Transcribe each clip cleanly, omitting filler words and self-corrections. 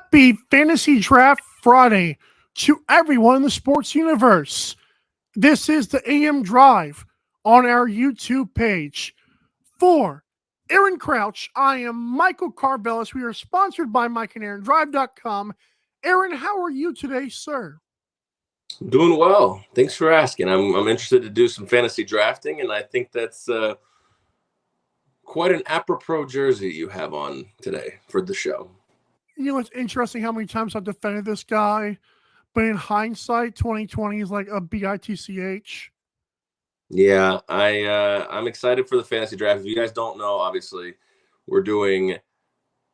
Happy Fantasy Draft Friday to everyone in the sports universe. This is the AM Drive on our YouTube page. For Aaron Crouch, I am Michael Carvelis. We are sponsored by MikeandAaronDrive.com. Aaron, how are you today, sir? Doing well. Thanks for asking. I'm interested to do some fantasy drafting, and I think that's quite an apropos jersey you have on today for the show. You know, it's interesting how many times I've defended this guy, but in hindsight, 2020 is like a bitch. Yeah, I'm excited for the fantasy draft. If you guys don't know, obviously, we're doing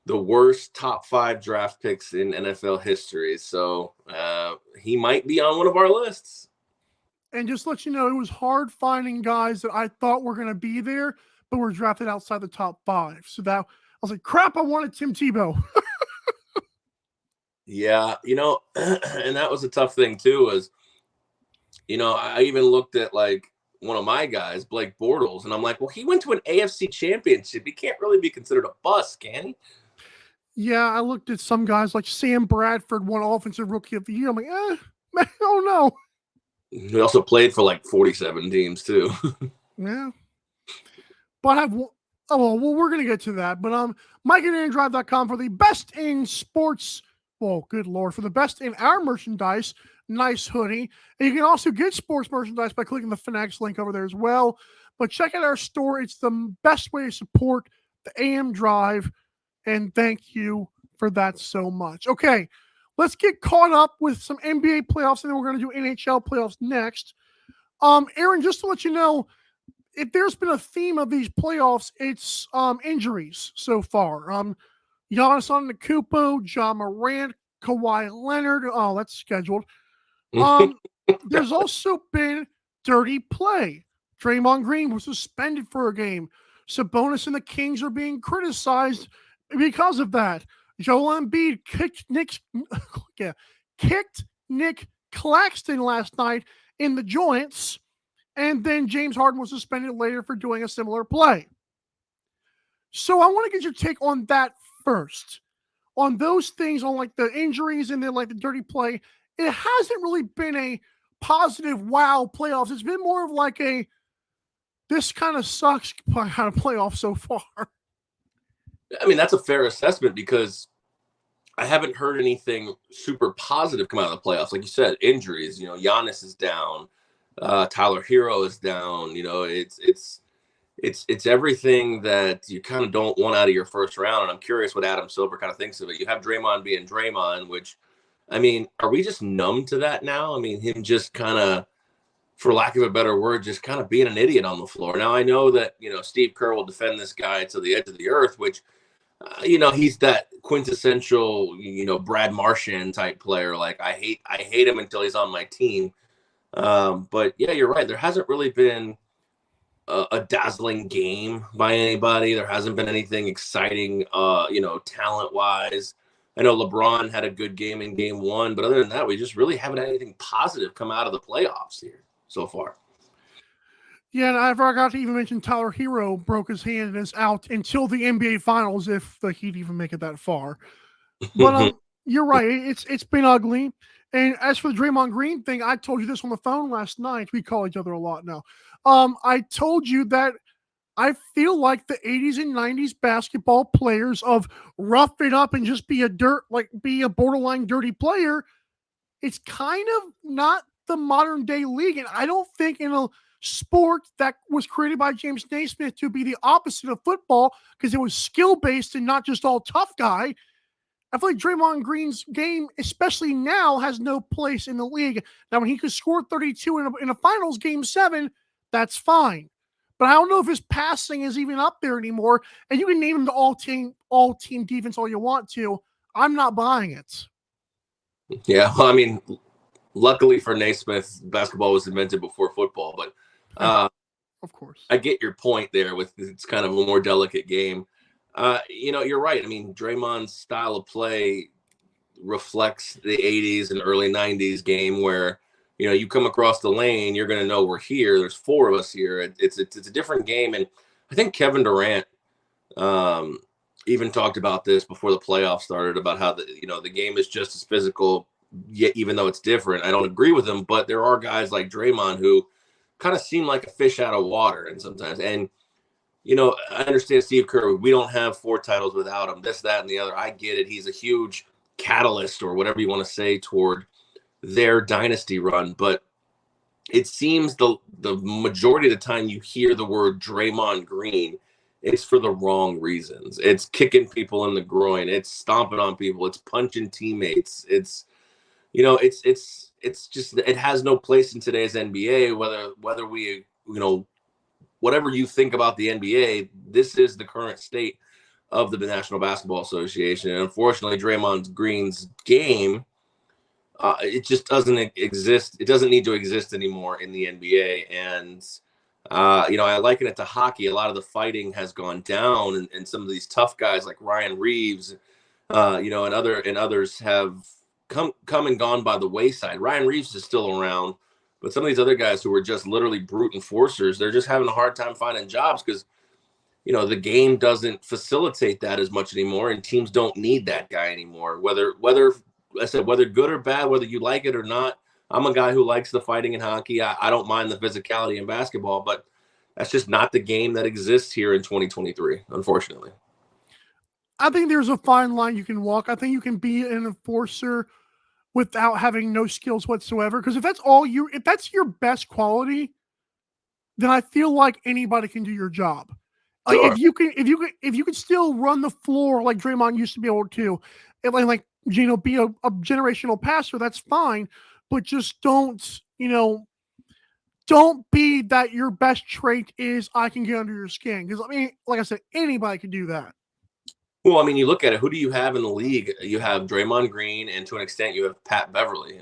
the worst top 5 draft picks in NFL history. So he might be on one of our lists. And just to let you know, it was hard finding guys that I thought were going to be there, but were drafted outside the top 5. So that I was like, crap, I wanted Tim Tebow. Yeah, and that was a tough thing too, was, I even looked at like one of my guys, Blake Bortles, and I'm like, well, he went to an AFC championship. He can't really be considered a bust, can he? Yeah, I looked at some guys like Sam Bradford, won Offensive Rookie of the Year. I'm like, I don't know. He also played for like 47 teams too. Yeah. But we're going to get to that. But MikeandAaronDrive.com for the best in sports. Well, good Lord, for the best in our merchandise. Nice hoodie. And you can also get sports merchandise by clicking the Fanatics link over there as well. But check out our store. It's the best way to support the AM Drive. And thank you for that so much. Okay, let's get caught up with some NBA playoffs, and then we're going to do NHL playoffs next. Aaron, just to let you know, if there's been a theme of these playoffs, it's injuries so far. Giannis Antetokounmpo, Ja Morant, Kawhi Leonard. Oh, that's scheduled. There's also been dirty play. Draymond Green was suspended for a game. Sabonis and the Kings are being criticized because of that. Joel Embiid kicked Nick Claxton last night in the joints, and then James Harden was suspended later for doing a similar play. So I want to get your take on that first. On those things, on like the injuries and then like the dirty play, it hasn't really been a positive wow playoffs. It's been more of like a this kind of sucks kind of playoff so far. I mean, that's a fair assessment because I haven't heard anything super positive come out of the playoffs. Like you said, injuries, Giannis is down. Tyler Hero is down. It's everything that you kind of don't want out of your first round. And I'm curious what Adam Silver kind of thinks of it. You have Draymond being Draymond, which, I mean, are we just numb to that now? I mean, him just kind of, for lack of a better word, just kind of being an idiot on the floor. Now, I know that, Steve Kerr will defend this guy to the edge of the earth, which, he's that quintessential, Brad Marchand type player. Like, I hate him until he's on my team. But yeah, you're right. There hasn't really been a dazzling game by anybody. There hasn't been anything exciting, talent wise. I know LeBron had a good game in game 1, but other than that, we just really haven't had anything positive come out of the playoffs here so far. Yeah, and I forgot to even mention Tyler Hero broke his hand and is out until the NBA Finals, if the Heat even make it that far. But you're right. It's been ugly. And as for the Draymond Green thing, I told you this on the phone last night. We call each other a lot now. I told you that I feel like the 80s and 90s basketball players of rough it up and just be a borderline dirty player. It's kind of not the modern day league. And I don't think in a sport that was created by James Naismith to be the opposite of football, because it was skill-based and not just all tough guy. I feel like Draymond Green's game, especially now, has no place in the league. Now, when he could score 32 in a finals game 7, that's fine. But I don't know if his passing is even up there anymore. And you can name him the all-team defense all you want to. I'm not buying it. Yeah, well, I mean, luckily for Naismith, basketball was invented before football. But of course, I get your point there with it's kind of a more delicate game. You're right. I mean, Draymond's style of play reflects the 80s and early 90s game where, you come across the lane, you're going to know we're here. There's 4 of us here. It's a different game. And I think Kevin Durant even talked about this before the playoffs started about how the game is just as physical, yet even though it's different. I don't agree with him, but there are guys like Draymond who kind of seem like a fish out of water, and sometimes. And I understand Steve Kerr. We don't have 4 titles without him. This, that, and the other. I get it. He's a huge catalyst, or whatever you want to say, toward their dynasty run. But it seems the majority of the time you hear the word Draymond Green, it's for the wrong reasons. It's kicking people in the groin. It's stomping on people. It's punching teammates. It's it's just, it has no place in today's NBA. Whether we whatever you think about the NBA, this is the current state of the National Basketball Association. And unfortunately, Draymond Green's game, it just doesn't exist. It doesn't need to exist anymore in the NBA. And, I liken it to hockey. A lot of the fighting has gone down, and some of these tough guys like Ryan Reeves, and others have come and gone by the wayside. Ryan Reeves is still around, but some of these other guys who are just literally brute enforcers, they're just having a hard time finding jobs because, the game doesn't facilitate that as much anymore, and teams don't need that guy anymore. Whether good or bad, whether you like it or not, I'm a guy who likes the fighting in hockey. I don't mind the physicality in basketball, but that's just not the game that exists here in 2023, unfortunately. I think there's a fine line you can walk. I think you can be an enforcer without having no skills whatsoever. Because if that's your best quality, then I feel like anybody can do your job. Like Sure. if you can still run the floor like Draymond used to be able to, and be a generational passer, that's fine. But just don't be that your best trait is I can get under your skin. Because like I said, anybody can do that. Well, I mean, you look at it, who do you have in the league? You have Draymond Green, and to an extent, you have Pat Beverly.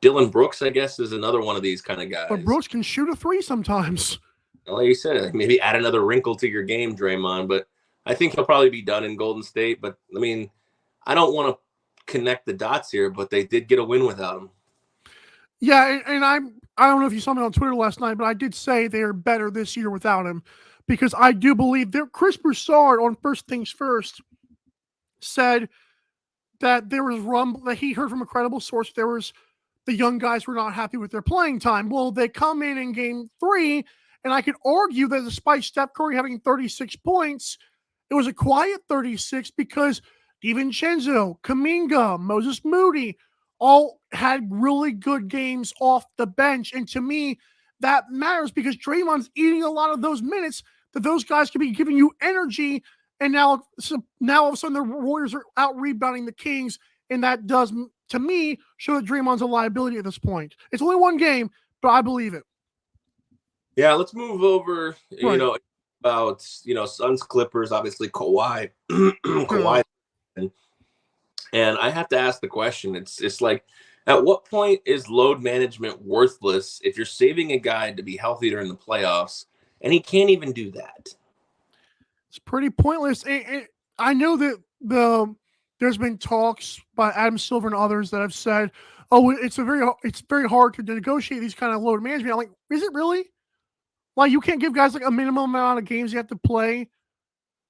Dylan Brooks, I guess, is another one of these kind of guys. But Brooks can shoot a 3 sometimes. Like you said, maybe add another wrinkle to your game, Draymond. But I think he'll probably be done in Golden State. But, I don't want to connect the dots here, but they did get a win without him. Yeah, and I don't know if you saw me on Twitter last night, but I did say they're better this year without him. Because I do believe that Chris Broussard on First Things First said that there was rumble that he heard from a credible source. There was the young guys were not happy with their playing time. Well, they come in game 3, and I could argue that despite Steph Curry having 36 points, it was a quiet 36 because DiVincenzo, Kuminga, Moses Moody all had really good games off the bench. And to me, that matters because Draymond's eating a lot of those minutes that those guys can be giving you energy. And now all of a sudden the Warriors are out rebounding the Kings. And that does, to me, show that Draymond's a liability at this point. It's only one game, but I believe it. Yeah, let's move over, Right. About, Suns Clippers, obviously Kawhi. Kawhi. And I have to ask the question, it's like, at what point is load management worthless if you're saving a guy to be healthy during the playoffs and he can't even do that? It's pretty pointless. I know that there's been talks by Adam Silver and others that have said, "Oh, it's very hard to negotiate these kind of load management." I'm like, is it really? Like, you can't give guys like a minimum amount of games you have to play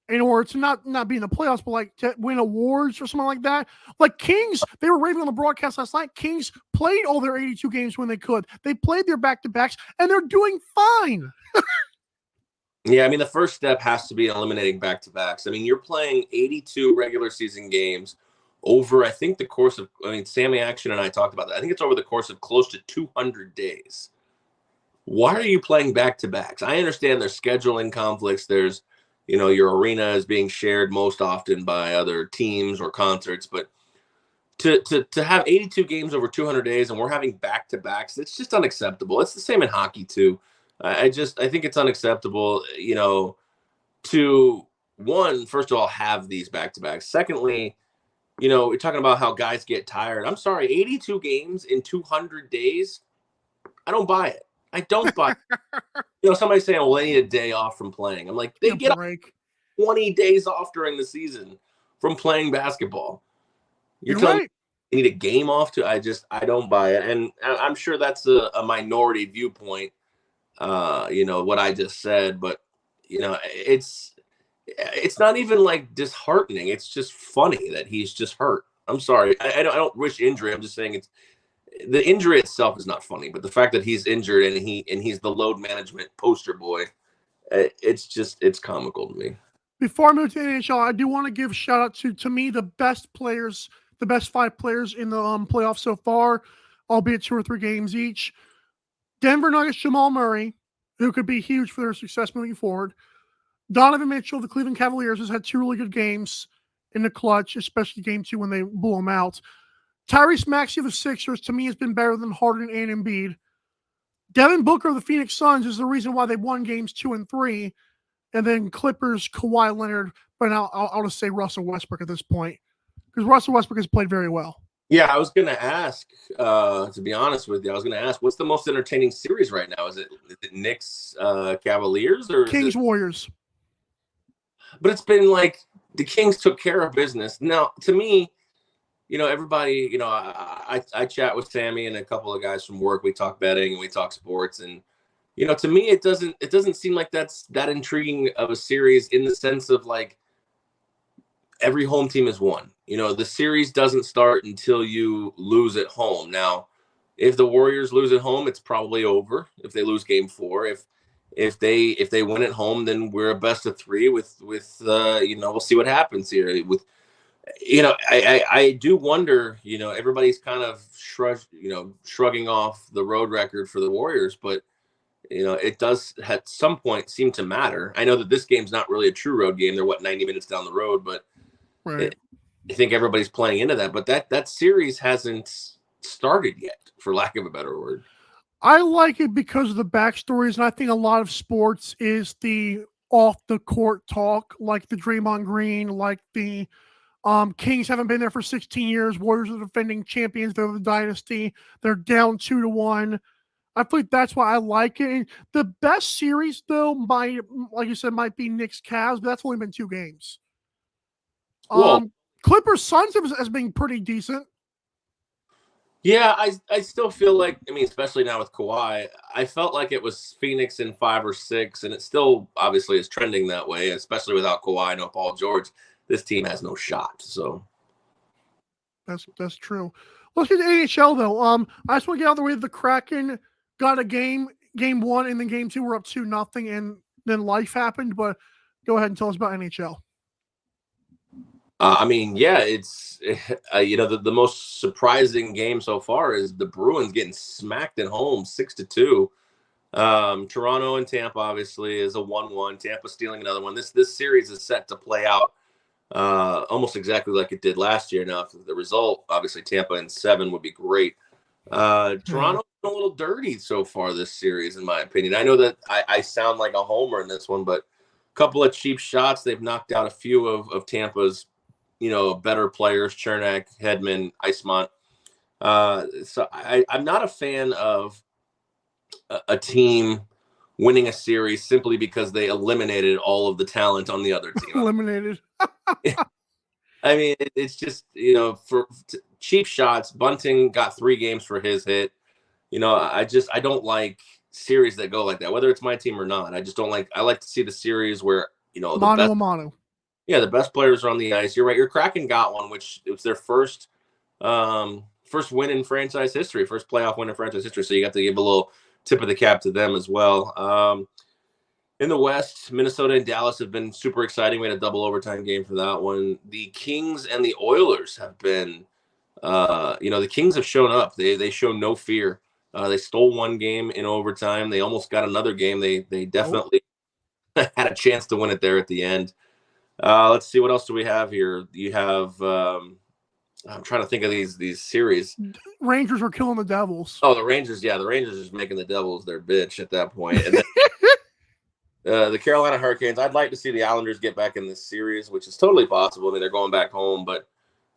in order to not be in the playoffs, but like to win awards or something like that. Like Kings, they were raving on the broadcast last night. Kings played all their 82 games when they could. They played their back-to-backs, and they're doing fine. Yeah, the first step has to be eliminating back-to-backs. You're playing 82 regular season games over, I think, the course of, Sammy Action and I talked about that. I think it's over the course of close to 200 days. Why are you playing back-to-backs? I understand there's scheduling conflicts. There's, your arena is being shared most often by other teams or concerts, but to have 82 games over 200 days and we're having back-to-backs, it's just unacceptable. It's the same in hockey too. I think it's unacceptable, to first of all, have these back-to-backs. Secondly, we're talking about how guys get tired. I'm sorry, 82 games in 200 days. I don't buy it. I don't buy it. Somebody saying, well, they need a day off from playing. I'm like, they get 20 days off during the season from playing basketball. You're telling me you need a game off too? I don't buy it. And I'm sure that's a minority viewpoint, what I just said. But, it's it's not even like disheartening. It's just funny that he's just hurt. I'm sorry. I don't wish injury. I'm just saying the injury itself is not funny, but the fact that he's injured and he's the load management poster boy, it's comical to me. Before I move to the NHL, I do want to give a shout out to me, the best players, the best 5 players in the playoffs so far, albeit 2 or 3 games each. Denver Nuggets Jamal Murray, who could be huge for their success moving forward. Donovan Mitchell of the Cleveland Cavaliers has had 2 really good games in the clutch, especially game 2 when they blew him out. Tyrese Maxey of the Sixers, to me, has been better than Harden and Embiid. Devin Booker of the Phoenix Suns is the reason why they won games 2 and 3. And then Clippers, Kawhi Leonard, but I'll just say Russell Westbrook at this point, because Russell Westbrook has played very well. Yeah, I was going to ask, to be honest with you, I was going to ask, what's the most entertaining series right now? Is it Knicks, Cavaliers, or Kings, Warriors? But it's been like the Kings took care of business. Now, to me, everybody, I chat with Sammy and a couple of guys from work. We talk betting and we talk sports, and to me, it doesn't seem like that's that intriguing of a series in the sense of like every home team is won. The series doesn't start until you lose at home. Now, if the Warriors lose at home, it's probably over. If they lose game 4, if they win at home, then we're a best of 3 with we'll see what happens here. With I do wonder, everybody's kind of shrugging off the road record for the Warriors, but it does at some point seem to matter. I know that this game's not really a true road game. They're 90 minutes down the road, but right. I think everybody's playing into that. But that series hasn't started yet, for lack of a better word. I like it because of the backstories, and I think a lot of sports is the off the court talk, like the Draymond Green, like the Kings haven't been there for 16 years. Warriors are defending champions. They're the dynasty. They're down 2-1. I think that's why I like it. The best series, though, like you said, might be Knicks Cavs, but that's only been 2 games. Clippers Suns has been pretty decent. Yeah, I still feel like, especially now with Kawhi, I felt like it was Phoenix in 5 or 6, and it still obviously is trending that way, especially without Kawhi, no Paul George. This team has no shot. So that's true. Let's get to NHL though. I just want to get out of the way. The Kraken got a game 1, and then game 2 we're up 2-0, and then life happened. But go ahead and tell us about NHL. It's the most surprising game so far is the Bruins getting smacked at home 6-2. Toronto and Tampa obviously is a 1-1. Tampa stealing another one. This series is set to play out almost exactly like it did last year. Now, if the result, obviously Tampa in 7 would be great. Toronto's been a little dirty so far this series, in my opinion. I know that I sound like a homer in this one, but a couple of cheap shots. They've knocked out a few of Tampa's better players, Chernak, Hedman, Eismont. So I'm not a fan of a team winning a series simply because they eliminated all of the talent on the other team. Eliminated. It's just, for cheap shots. Bunting got 3 games for his hit. I don't like series that go like that, whether it's my team or not. I just don't like. I like to see the series where Mano. Yeah, the best players are on the ice. You're right. Your Kraken got one, which it was their first win in franchise history, first playoff win in franchise history. So you got to give a little tip of the cap to them as well. In the West, Minnesota and Dallas have been super exciting. We had a double overtime game for that one. The Kings and the Oilers have been, the Kings have shown up. They show no fear. They stole 1 game in overtime. They almost got another game. They definitely had a chance to win it there at the end. Let's see, what else do we have here? You have, I'm trying to think of these series. Rangers are killing the Devils. Oh, the Rangers. Yeah, the Rangers is making the Devils their bitch at that point. And then, the Carolina Hurricanes, I'd like to see the Islanders get back in this series, which is totally possible. They're going back home, but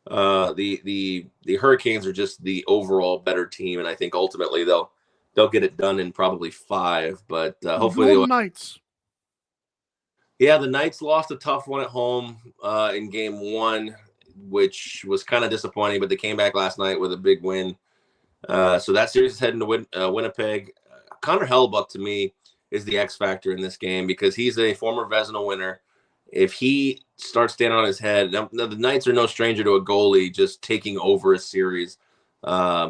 the Hurricanes are just the overall better team, and I think ultimately they'll get it done in probably 5. But hopefully the Knights. Yeah, the Knights lost a tough one at home in game 1, which was kind of disappointing, but they came back last night with a big win. So that series is heading to Winnipeg. Connor Hellebuyck, to me, is the X factor in this game because he's a former Vezina winner, if he starts standing on his head, now, the Knights are no stranger to a goalie just taking over a series.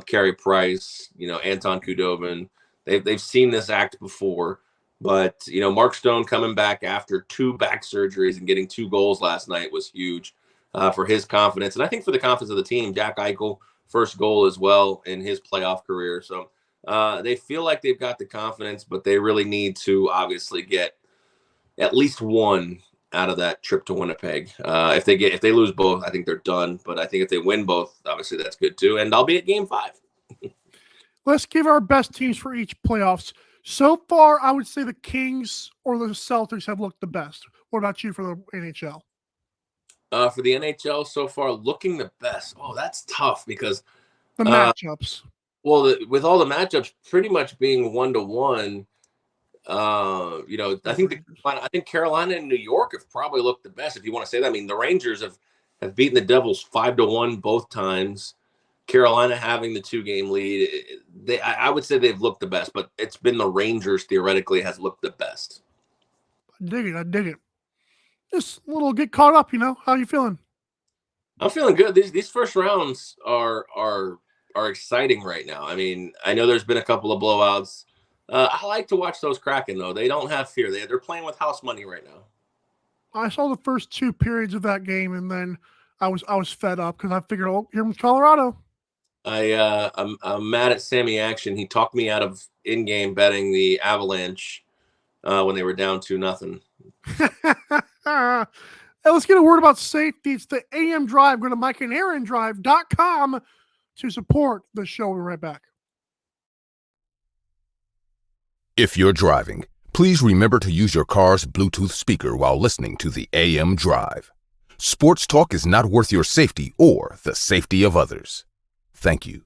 Carey Price, Anton Khudobin, they've seen this act before. But Mark Stone coming back after 2 back surgeries and getting 2 goals last night was huge for his confidence, and I think for the confidence of the team. Jack Eichel, first goal as well in his playoff career. So they feel like they've got the confidence, but they really need to obviously get at least one out of that trip to Winnipeg. If they lose both, I think they're done. But I think if they win both, obviously that's good too. And I'll be at Game 5. Let's give our best teams for each playoffs. So far, I would say the Kings or the Celtics have looked the best. What about you for the NHL? For the NHL so far, looking the best. Oh, that's tough because the matchups. Well, with all the matchups pretty much being 1-1. I think Carolina and New York have probably looked the best, if you want to say that. I mean, the Rangers have beaten the Devils 5-1 both times. Carolina having the 2-game lead. I would say they've looked the best, but it's been the Rangers theoretically has looked the best. I dig it. Just a little get caught up, How are you feeling? I'm feeling good. These first rounds are exciting right now. I mean, I know there's been a couple of blowouts. I like to watch those Kraken, though. They don't have fear. They're playing with house money right now. I saw the first 2 periods of that game, and then I was fed up because I figured, here comes Colorado. I'm mad at Sammy Action. He talked me out of in-game betting the Avalanche when they were down 2-0. Hey, let's get a word about safety. It's the AM Drive. Go to MikeandAaronDrive.com to support the show. We'll be right back. If you're driving, please remember to use your car's Bluetooth speaker while listening to the AM Drive. Sports talk is not worth your safety or the safety of others. Thank you.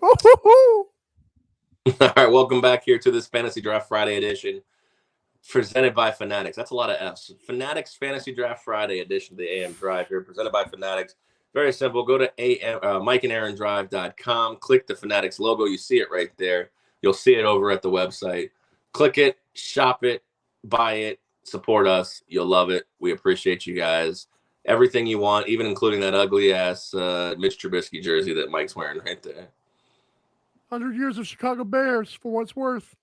All right, welcome back here to this Fantasy Draft Friday edition presented by Fanatics. That's a lot of F's. Fanatics Fantasy Draft Friday edition of the AM Drive here, presented by Fanatics. Very simple. Go to MikeandAaronDrive.com. Click the Fanatics logo. You see it right there. You'll see it over at the website. Click it, shop it, buy it, support us. You'll love it. We appreciate you guys. Everything you want, even including that ugly-ass Mitch Trubisky jersey that Mike's wearing right there. 100 years of Chicago Bears, for what it's worth.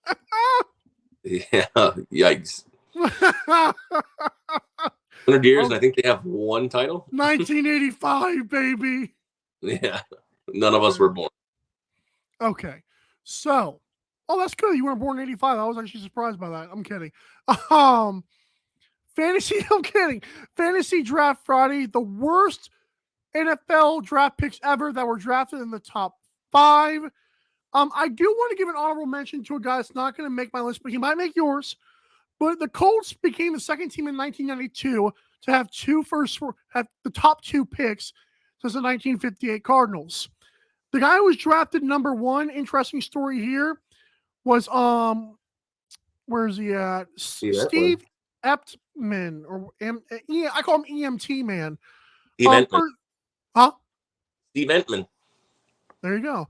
Yeah, yikes. 100 years, and I think they have 1 title. 1985, baby. Yeah, none of us were born. Okay, so, that's good. You weren't born in 85. I was actually surprised by that. I'm kidding. I'm kidding. Fantasy Draft Friday, the worst NFL draft picks ever that were drafted in the top 5. I do want to give an honorable mention to a guy that's not going to make my list, but he might make yours. But the Colts became the second team in 1992 to have the top 2 picks since the 1958 Cardinals. The guy who was drafted number 1, interesting story here, was where is he at? Steve Eptman, or I call him EMT man. Steve Entman. Steve Entman. There you go.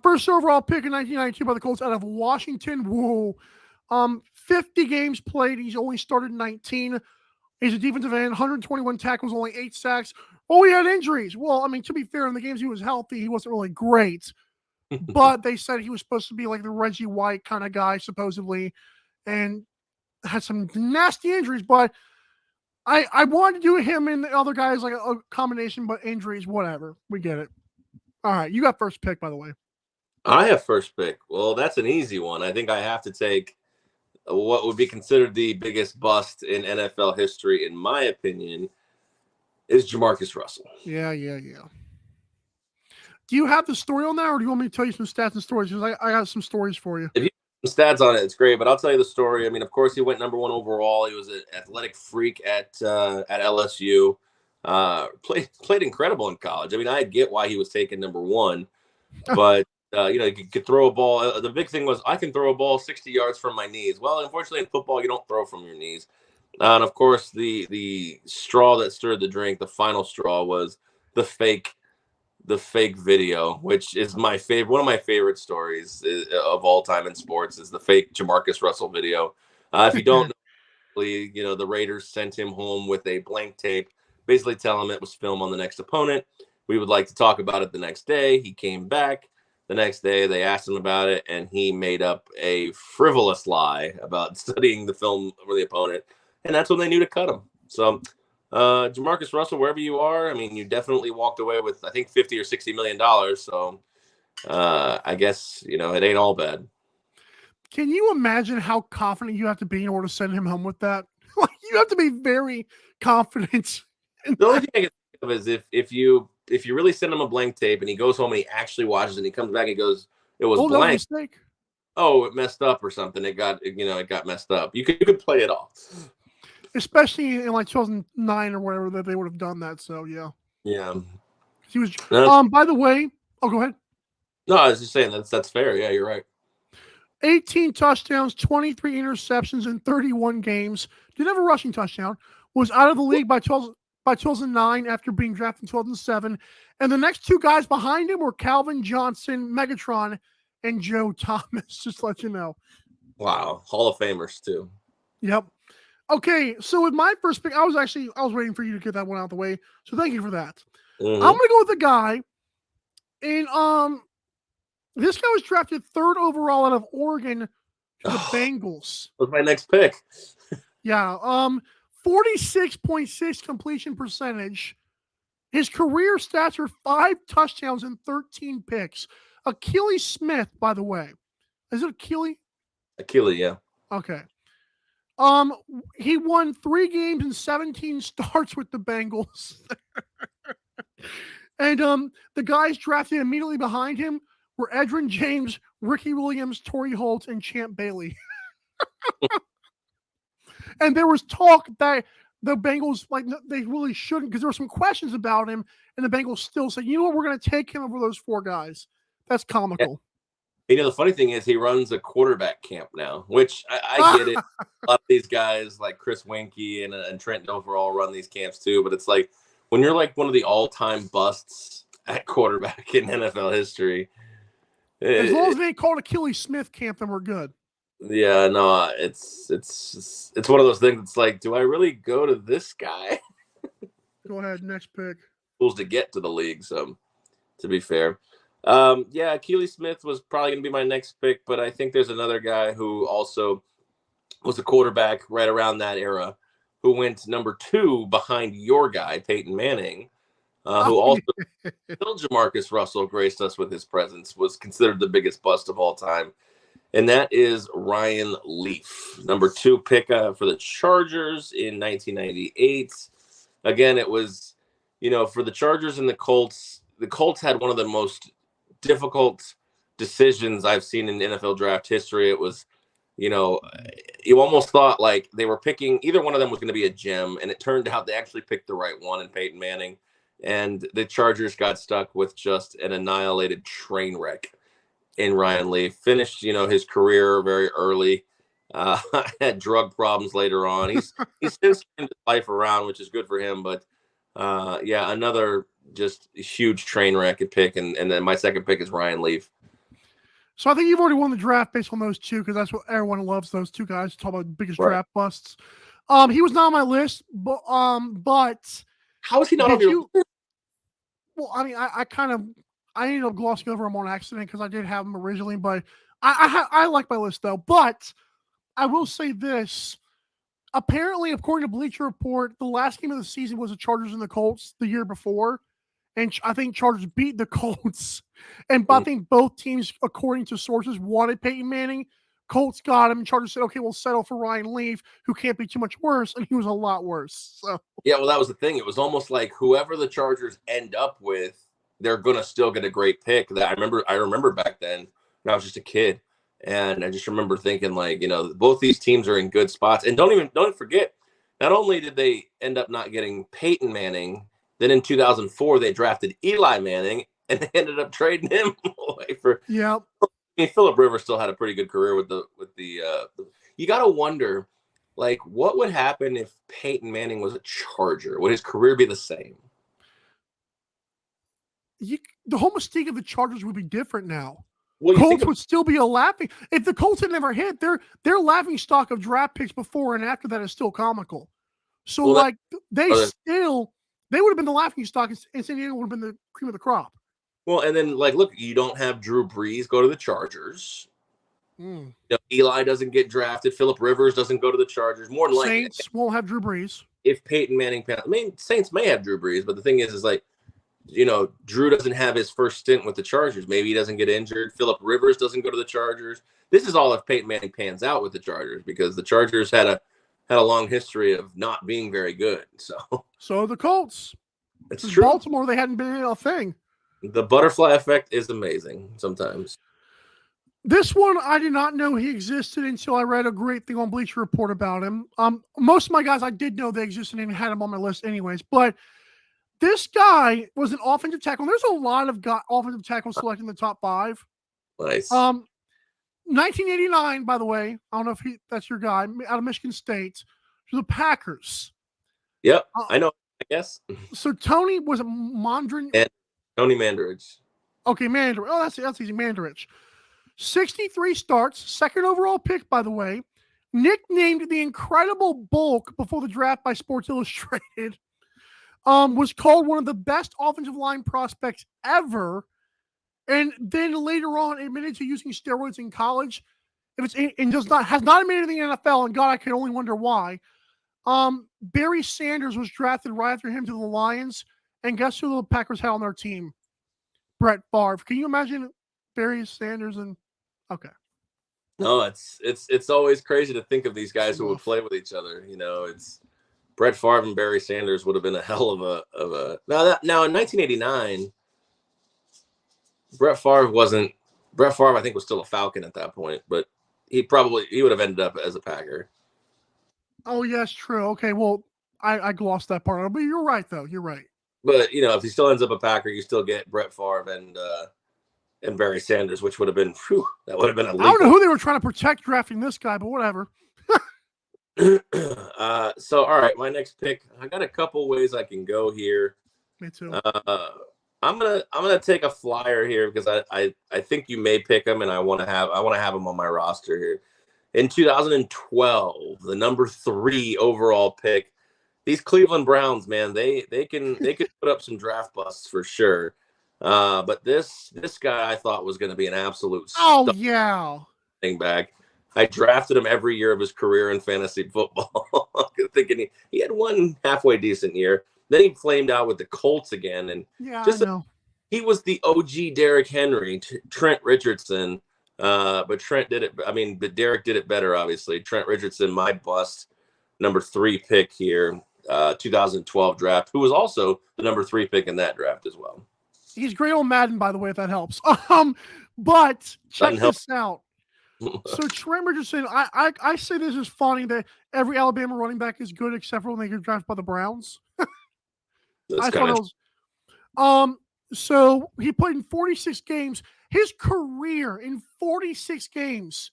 First overall pick in 1992 by the Colts out of Washington. Whoa. 50 games played. He's only started 19. He's a defensive end, 121 tackles, only 8 sacks. Oh, he had injuries. Well, I mean, to be fair, in the games he was healthy, he wasn't really great. But they said he was supposed to be like the Reggie White kind of guy, supposedly, and had some nasty injuries. But I wanted to do him and the other guys like a combination, but injuries, whatever. We get it. All right, you got first pick, by the way. I have first pick. Well, that's an easy one. I think I have to take what would be considered the biggest bust in NFL history, in my opinion, is Jamarcus Russell. Yeah. Do you have the story on that, or do you want me to tell you some stats and stories? Because I got some stories for you. If you have some stats on it, it's great, but I'll tell you the story. I mean, of course, he went number 1 overall. He was an athletic freak at LSU. Played incredible in college. I mean, I get why he was taken number 1, but he could throw a ball. The big thing was I can throw a ball 60 yards from my knees. Well, unfortunately, in football, you don't throw from your knees. And of course, the straw that stirred the drink, the final straw, was the fake video, which is my favorite. One of my favorite stories of all time in sports is the fake Jamarcus Russell video. If you don't know, the Raiders sent him home with a blank tape, basically telling him it was film on the next opponent. We would like to talk about it the next day. He came back the next day. They asked him about it, and he made up a frivolous lie about studying the film for the opponent, and that's when they knew to cut him. So, Jamarcus Russell, wherever you are, I mean, you definitely walked away with, I think, $50 or $60 million. So, I guess, it ain't all bad. Can you imagine how confident you have to be in order to send him home with that? Like, you have to be very confident. The only thing I can think of is if you really send him a blank tape and he goes home and he actually watches it and he comes back and goes, it was blank. That was a mistake. Oh, it messed up or something. It got messed up. You could play it off. Especially in like 2009 or whatever that they would have done that. So yeah. Yeah. He was. By the way, go ahead. No, I was just saying that's fair. Yeah, you're right. 18 touchdowns, 23 interceptions in 31 games. Didn't have a rushing touchdown. Was out of the league by 2009 after being drafted in 2007. And the next two guys behind him were Calvin Johnson, Megatron, and Joe Thomas. Just to let you know. Wow, Hall of Famers too. Yep. Okay, so with my first pick, I was waiting for you to get that one out of the way. So thank you for that. Mm-hmm. I'm gonna go with a guy, and this guy was drafted 3rd overall out of Oregon to the Bengals. That was my next pick. Yeah. 46.6 completion percentage. His career stats are 5 touchdowns and 13 picks. Achilles Smith, by the way. Is it Achilles? Achilles, yeah. Okay. He won 3 games and 17 starts with the Bengals. And the guys drafted immediately behind him were Edgerrin James, Ricky Williams, Torrey Holt, and Champ Bailey. And there was talk that the Bengals, they really shouldn't, because there were some questions about him, and the Bengals still said, you know what, we're going to take him over those 4 guys. That's comical. Yeah. The funny thing is he runs a quarterback camp now, which I get it. A lot of these guys like Chris Weinke and Trent overall run these camps too, but it's like when you're like one of the all-time busts at quarterback in NFL history. As long as they ain't called Achilles Smith camp, then we're good. Yeah, no, it's one of those things. It's like, do I really go to this guy? Go ahead, next pick. Tools to get to the league. So, to be fair, yeah, Achilles Smith was probably going to be my next pick, but I think there's another guy who also was a quarterback right around that era, who went number 2 behind your guy Peyton Manning. Who also, still Jamarcus Russell graced us with his presence, was considered the biggest bust of all time. And that is Ryan Leaf, number 2 pick for the Chargers in 1998. Again, it was, for the Chargers and the Colts had one of the most difficult decisions I've seen in NFL draft history. It was, you almost thought like they were picking, either one of them was going to be a gem, and it turned out they actually picked the right one in Peyton Manning. And the Chargers got stuck with just an annihilated train wreck in Ryan Leaf. Finished, his career very early. Had drug problems later on. He's since turned his life around, which is good for him. But yeah, another just huge train wreck at pick. And then my second pick is Ryan Leaf. So I think you've already won the draft based on those 2, because that's what everyone loves, those 2 guys. Talk about biggest draft busts. He was not on my list, but how is he not on your list? Well, I mean, I ended up glossing over him on accident because I did have him originally, but I like my list though. But I will say this: apparently, according to Bleacher Report, the last game of the season was the Chargers and the Colts the year before, and I think Chargers beat the Colts. And I think both teams, according to sources, wanted Peyton Manning. Colts got him. Chargers said, "Okay, we'll settle for Ryan Leaf, who can't be too much worse," and he was a lot worse. So yeah, well, that was the thing. It was almost like whoever the Chargers end up with, they're gonna still get a great pick. That I remember back then when I was just a kid, and I just remember thinking like, both these teams are in good spots. And don't forget, not only did they end up not getting Peyton Manning, then in 2004 they drafted Eli Manning, and they ended up trading him away for. Yeah. I mean, Phillip Rivers still had a pretty good career with the. You got to wonder, like, what would happen if Peyton Manning was a Charger? Would his career be the same? The whole mystique of the Chargers would be different now. Well, you think Colts would still be a laughing. If the Colts had never hit, their laughing stock of draft picks before and after that is still comical. So Well, like they that- would have been the laughing stock, and San Diego would have been the cream of the crop. well, and then like, look, you don't have Drew Brees go to the Chargers. Mm. You know, Eli doesn't get drafted. Phillip Rivers doesn't go to the Chargers. More than likely, Saints won't have Drew Brees. if Peyton Manning, I mean, Saints may have Drew Brees, but the thing is like, you know, Drew doesn't have his first stint with the Chargers. Maybe he doesn't get injured. Phillip Rivers doesn't go to the Chargers. This is all if Peyton Manning pans out with the Chargers, because the Chargers had a long history of not being very good. So the Colts. It's true. Baltimore, they hadn't been in a thing. The butterfly effect is amazing sometimes. This one, I did not know he existed until I read a great thing on Bleacher Report about him. Most of my guys, I did know they existed and had him on my list anyways. But this guy was an offensive tackle. There's a lot of offensive tackles selected in the top 5. Nice. 1989, by the way. I don't know if that's your guy, out of Michigan State. To the Packers. Yep, I know. I guess. So Tony was a Mondrin. Tony Mandarich. Okay, Mandarich. Oh, that's easy. Mandarich. 63 starts, second overall pick, by the way. Nicknamed the Incredible Bulk before the draft by Sports Illustrated. Was called one of the best offensive line prospects ever. And then later on admitted to using steroids in college. Has not admitted to the NFL, and God, I can only wonder why. Barry Sanders was drafted right after him to the Lions, and guess who the Packers had on their team? Brett Favre. Can you imagine Barry Sanders and okay? No, it's always crazy to think of these guys who would play with each other. You know, it's Brett Favre and Barry Sanders would have been a hell of a now in 1989. Brett Favre, I think, was still a Falcon at that point, but he would have ended up as a Packer. Oh, yes, true. Okay, well, I glossed that part out, but you're right, though. You're right. But, you know, if he still ends up a Packer, you still get Brett Favre and Barry Sanders, which would have been, that would have been illegal. I don't know who they were trying to protect drafting this guy, but whatever. So, all right, my next pick, I got a couple ways I can go here. Me too. I'm gonna take a flyer here because I think you may pick him, and I want to have him on my roster here. In 2012, the number 3 overall pick, these Cleveland Browns, man, they can put up some draft busts for sure. But this guy I thought was going to be an absolute thing back. I drafted him every year of his career in fantasy football, thinking he had one halfway decent year. Then he flamed out with the Colts again, and he was the OG Derrick Henry, Trent Richardson. But Trent did it. I mean, but Derek did it better, obviously. Trent Richardson, my bust, number 3 pick here, 2012 draft, who was also the number 3 pick in that draft as well. He's great on Madden, by the way, if that helps. But check this out. So Trent Richardson, I say this is funny that every Alabama running back is good except for when they get drafted by the Browns. So he played in 46 games. His career in 46 games.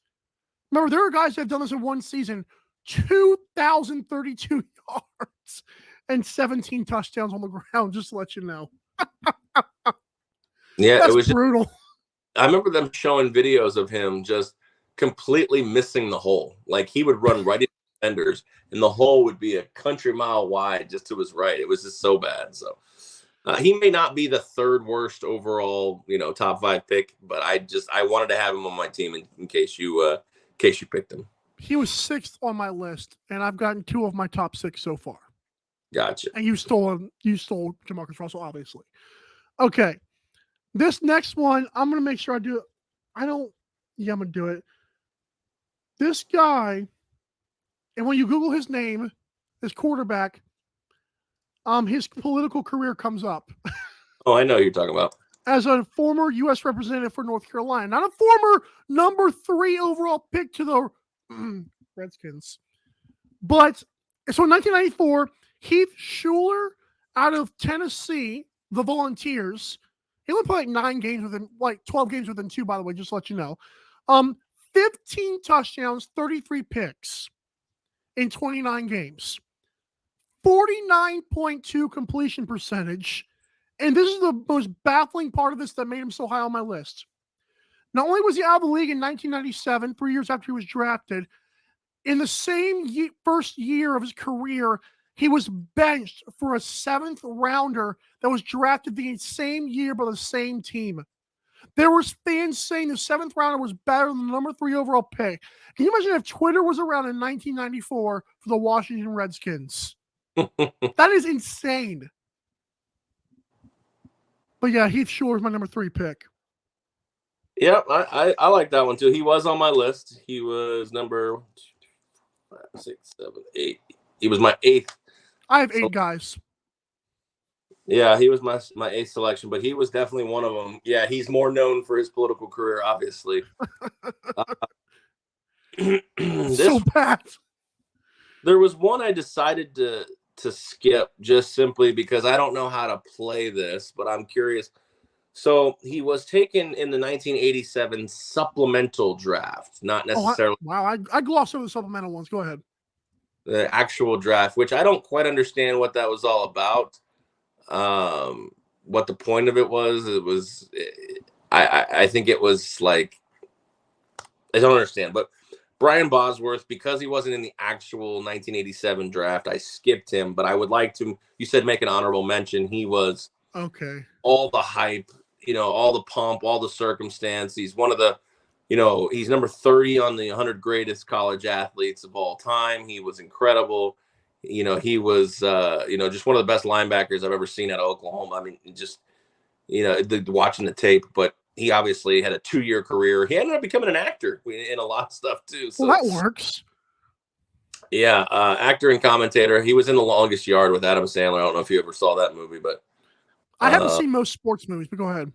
Remember, there are guys that have done this in one season. 2,032 yards and 17 touchdowns on the ground, just to let you know. Yeah, that's it was brutal. I remember them showing videos of him just completely missing the hole. Like he would run right into defenders, and the hole would be a country mile wide just to his right. It was just so bad. So he may not be the 3rd worst overall, top 5 pick, but I wanted to have him on my team in case you picked him. He was 6th on my list, and I've gotten 2 of my top 6 so far. Gotcha. And you stole Jamarcus Russell, obviously. Okay. This next one, I'm going to make sure I do it. I'm going to do it. This guy, and when you Google his name, his quarterback, his political career comes up. Oh, I know who you're talking about. As a former U.S. representative for North Carolina, not a former number 3 overall pick to the Redskins. But so in 1994, Heath Schuler out of Tennessee, the Volunteers, he only played 9 games within, 12 games within 2, by the way, just to let you know. 15 touchdowns, 33 picks in 29 games. 49.2 completion percentage. And this is the most baffling part of this that made him so high on my list. Not only was he out of the league in 1997, 3 years after he was drafted, in the same first year of his career, he was benched for a 7th rounder that was drafted the same year by the same team. There was fans saying the 7th rounder was better than the number 3 overall pick. Can you imagine if Twitter was around in 1994 for the Washington Redskins? That is insane. But yeah, Heath Schuler is my number 3 pick. Yeah, I like that one too. He was on my list. He was number 5, 6, 7, 8. He was my 8th. I have 8 guys. Yeah, he was my 8th selection, but he was definitely one of them. Yeah, he's more known for his political career, obviously. So bad. There was one I decided to skip just simply because I don't know how to play this, but I'm curious. So he was taken in the 1987 supplemental draft, not necessarily. Wow, I glossed over the supplemental ones. Go ahead. The actual draft, which I don't quite understand what that was all about. What the point of it was. I think it was like, I don't understand, but Brian Bosworth, because he wasn't in the actual 1987 draft, I skipped him, but I would like to, you said make an honorable mention. He was okay. All the hype, all the pomp, all the circumstance. He's one of the, he's number 30 on the 100 greatest college athletes of all time. He was incredible. He was, just one of the best linebackers I've ever seen out of Oklahoma. I mean, just, watching the tape, but he obviously had a 2-year career. He ended up becoming an actor in a lot of stuff too. So well, that works. Yeah. Actor and commentator. He was in The Longest Yard with Adam Sandler. I don't know if you ever saw that movie, but I haven't seen most sports movies, but go ahead.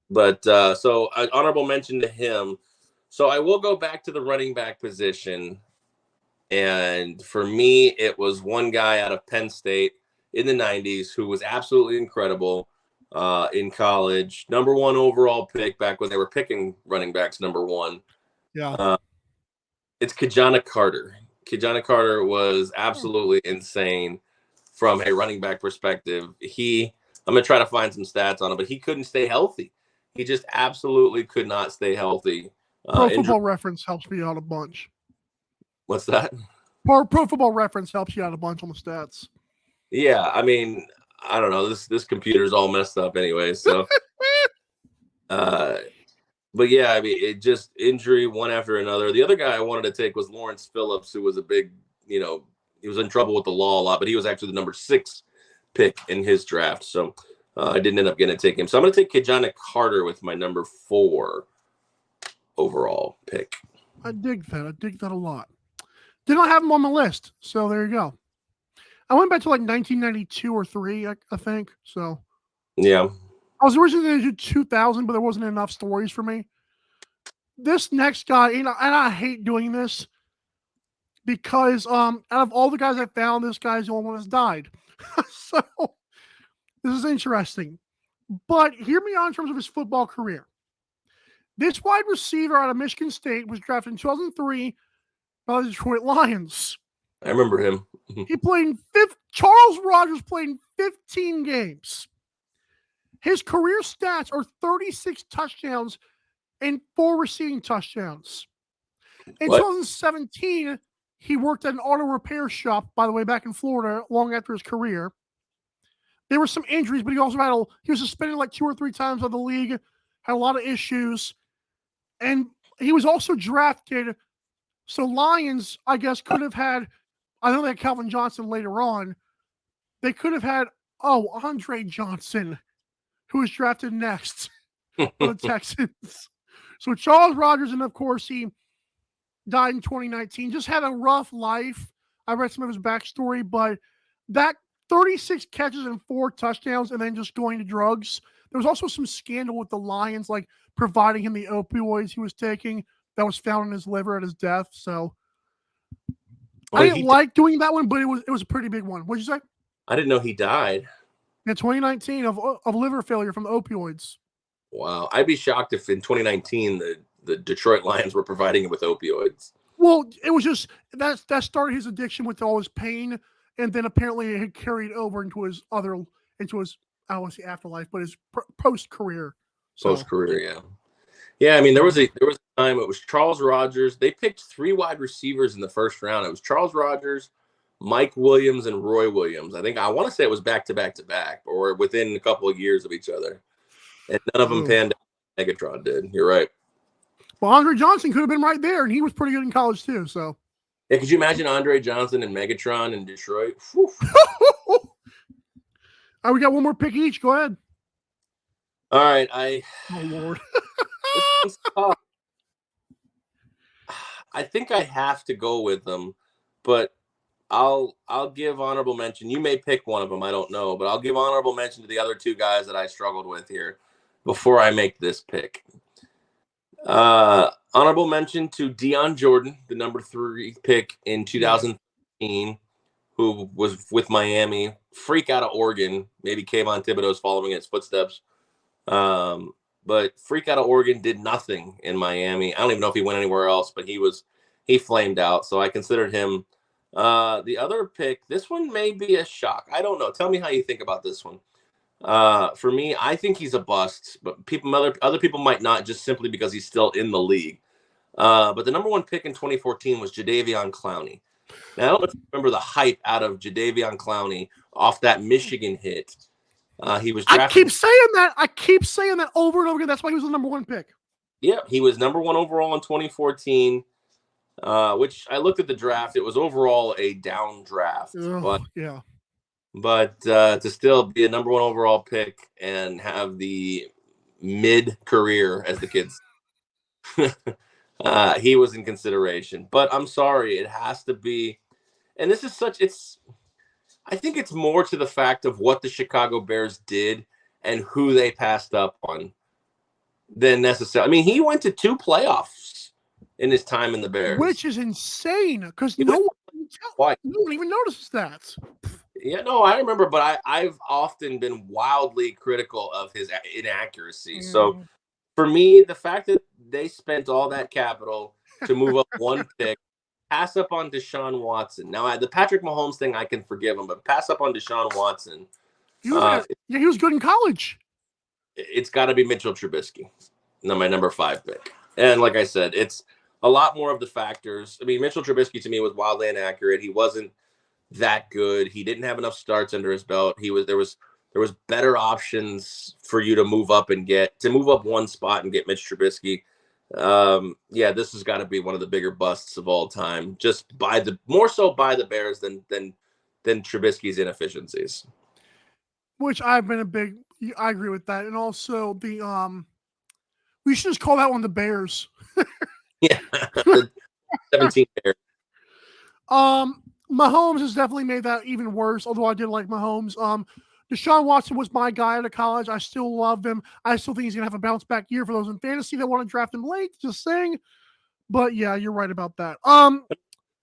But so an honorable mention to him. So I will go back to the running back position. And for me, it was one guy out of Penn State in the 90s who was absolutely incredible in college. Number 1 overall pick back when they were picking running backs number 1. Yeah. It's Kajana Carter. Kajana Carter was absolutely insane from a running back perspective. I'm going to try to find some stats on him, but he couldn't stay healthy. He just absolutely could not stay healthy. Pro Football Reference helps me out a bunch. What's that? Pro Football Reference helps you out a bunch on the stats. Yeah, I mean, I don't know. This computer's all messed up anyway. So, but yeah, I mean, it just injury one after another. The other guy I wanted to take was Lawrence Phillips, who was a big, he was in trouble with the law a lot, but he was actually the number 6 pick in his draft. So I didn't end up getting to take him. So I'm going to take Kajana Carter with my number 4 overall pick. I dig that. I dig that a lot. Did not have him on my list. So there you go. I went back to like 1992 or 3, I think. So yeah. I was originally going to do 2000, but there wasn't enough stories for me. This next guy, and I hate doing this because out of all the guys I found, this guy's the only one that's died. So this is interesting. But hear me out in terms of his football career. This wide receiver out of Michigan State was drafted in 2003 by the Detroit Lions. I remember him. He played in Charles Rogers played in 15 games. His career stats are 36 touchdowns and 4 receiving touchdowns. In 2017, he worked at an auto repair shop, by the way, back in Florida, long after his career. There were some injuries, but he also he was suspended like 2 or 3 times by the league, had a lot of issues. And he was also drafted. So Lions, I guess, could have had, I know they had Calvin Johnson later on. They could have had, Andre Johnson, who was drafted next for the Texans. So Charles Rogers, and of course, he died in 2019. Just had a rough life. I read some of his backstory, but that 36 catches and 4 touchdowns and then just going to drugs. There was also some scandal with the Lions, like providing him the opioids he was taking that was found in his liver at his death. So I didn't like doing that one, but it was a pretty big one. What'd you say? I didn't know he died. In 2019 of liver failure from the opioids. Wow. I'd be shocked if in 2019 the Detroit Lions were providing him with opioids. Well, it was just that started his addiction with all his pain, and then apparently it had carried over into his I don't want to say afterlife, but his post-career. Post-career, yeah. Yeah, I mean, there was a time it was Charles Rogers. They picked 3 wide receivers in the first round. It was Charles Rogers, Mike Williams, and Roy Williams. I want to say it was back to back to back, or within a couple of years of each other, and none of them Ooh. panned out. Megatron did. You're right. Well, Andre Johnson could have been right there, and he was pretty good in college too. So, Yeah, could you imagine Andre Johnson and Megatron in Detroit? Whew. all right, we got one more pick each. Go ahead. All right, Oh Lord. this one's tough. I think I have to go with them, but I'll give honorable mention. You may pick one of them. I don't know, but I'll give honorable mention to the other 2 guys that I struggled with here before I make this pick. Honorable mention to Deion Jordan, the number 3 pick in 2013, who was with Miami. Freak out of Oregon. Maybe Kayvon Thibodeau's following in his footsteps. But freak out of Oregon did nothing in Miami. I don't even know if he went anywhere else, but he flamed out. So I considered him. The other pick, this one may be a shock. I don't know. Tell me how you think about this one. For me, I think he's a bust, but other people might not, just simply because he's still in the league. But the number 1 pick in 2014 was Jadeveon Clowney. Now, I don't know if you remember the hype out of Jadeveon Clowney off that Michigan hit. He was drafted. I keep saying that over and over again. That's why he was the number 1 pick. Yeah, he was number 1 overall in 2014, which I looked at the draft. It was overall a down draft. But to still be a number 1 overall pick and have the mid-career, as the kids, he was in consideration. But I'm sorry, it has to be. And this is I think it's more to the fact of what the Chicago Bears did and who they passed up on than necessarily. I mean, he went to 2 playoffs in his time in the Bears, which is insane because no one even notices that. Yeah, no, I remember, but I've often been wildly critical of his inaccuracy. So for me, the fact that they spent all that capital to move up 1 pick, pass up on Deshaun Watson. Now, the Patrick Mahomes thing, I can forgive him, but pass up on Deshaun Watson. He was good in college. It's got to be Mitchell Trubisky, my number 5 pick. And like I said, it's a lot more of the factors. I mean, Mitchell Trubisky to me was wildly inaccurate. He wasn't that good. He didn't have enough starts under his belt. There was better options for you to move up 1 spot and get Mitch Trubisky. This has got to be one of the bigger busts of all time, just more so by the Bears than Trubisky's inefficiencies. Which I agree with that. And also we should just call that one the Bears. Yeah. The 17 Bears. Mahomes has definitely made that even worse, although I did like Mahomes. Deshaun Watson was my guy out of college. I still love him. I still think he's going to have a bounce back year for those in fantasy that want to draft him late, just saying. But yeah, you're right about that.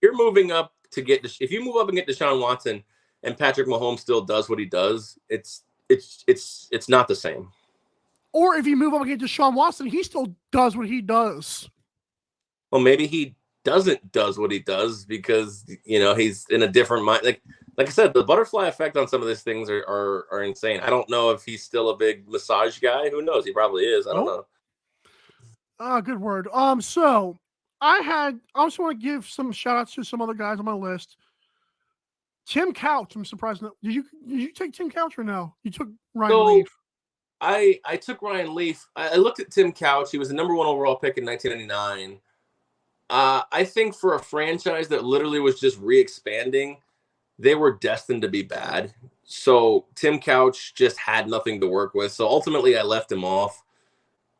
You're moving up to if you move up and get Deshaun Watson and Patrick Mahomes still does what he does, it's not the same. Or if you move up and get Deshaun Watson, he still does what he does. Well, maybe he does what he does because he's in a different mind. Like I said, the butterfly effect on some of these things are insane. I don't know if he's still a big massage guy. Who knows? He probably is. I don't know. Good word. So I also want to give some shout outs to some other guys on my list. Tim Couch, I'm surprised. Did you take Tim Couch or no? You took Ryan Leaf. I took Ryan Leaf. I looked at Tim Couch. He was the number 1 overall pick in 1999. I think for a franchise that literally was just re-expanding, they were destined to be bad. So Tim Couch just had nothing to work with. So ultimately I left him off,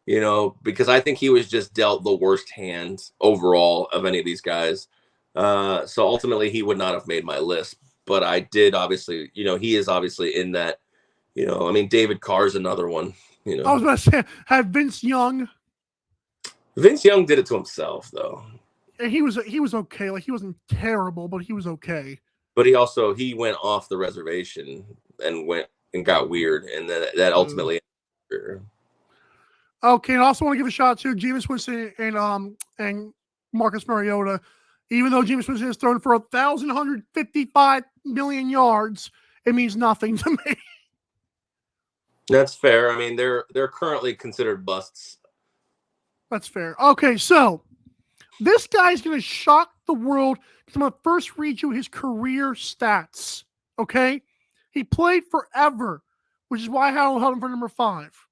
because I think he was just dealt the worst hand overall of any of these guys. So ultimately he would not have made my list. But I did obviously, he is obviously in that, David Carr's another one. I was going to say, had Vince Young. Vince Young did it to himself, though. And he was okay. Like, he wasn't terrible, but he was okay. But he went off the reservation and went and got weird, and then that ultimately. Okay, and I also want to give a shout out to Jameis Winston and Marcus Mariota. Even though Jameis Winston has thrown for 1,155 million yards, it means nothing to me. That's fair. I mean, they're currently considered busts. That's fair. Okay, so this guy's going to shock the world because I'm going to first read you his career stats. Okay? He played forever, which is why I held him for number 5.